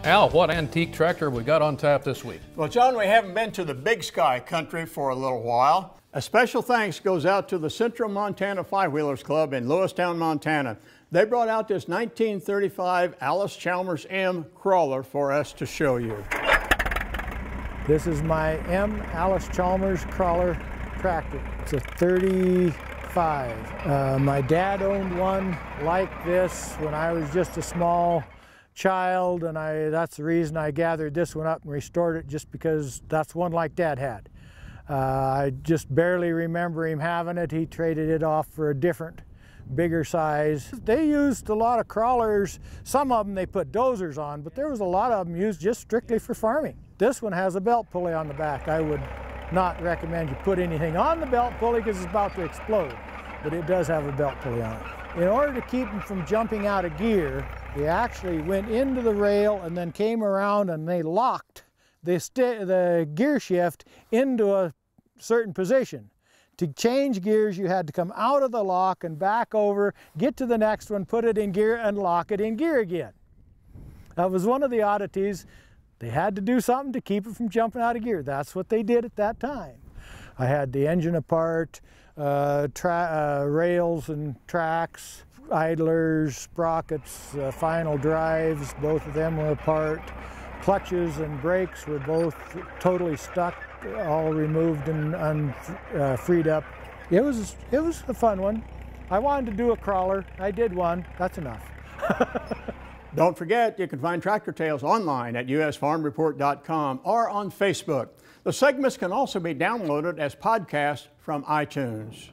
Al, what antique tractor we got on tap this week? Well, John, we haven't been to the Big Sky country for a little while. A special thanks goes out to the Central Montana Five-Wheelers Club in Lewistown, Montana. They brought out this 1935 Allis-Chalmers M Crawler for us to show you. This is my M Allis-Chalmers Crawler tractor. It's a 35. My dad owned one like this when I was just a small child, and that's the reason I gathered this one up and restored it, just because that's one like Dad had. I just barely remember him having it. He traded it off for a different, bigger size. They used a lot of crawlers. Some of them they put dozers on, but there was a lot of them used just strictly for farming. This one has a belt pulley on the back. I would not recommend you put anything on the belt pulley because it's about to explode, but it does have a belt pulley on it. In order to keep them from jumping out of gear, they actually went into the rail and then came around and they locked the gear shift into a certain position. To change gears, you had to come out of the lock and back over, get to the next one, put it in gear, and lock it in gear again. That was one of the oddities. They had to do something to keep it from jumping out of gear. That's what they did at that time. I had the engine apart, rails and tracks, idlers, sprockets, final drives, both of them were apart. Clutches and brakes were both totally stuck, all removed and freed up. It was a fun one. I wanted to do a crawler. I did one. That's enough. Don't forget, you can find Tractor Tales online at usfarmreport.com or on Facebook. The segments can also be downloaded as podcasts from iTunes.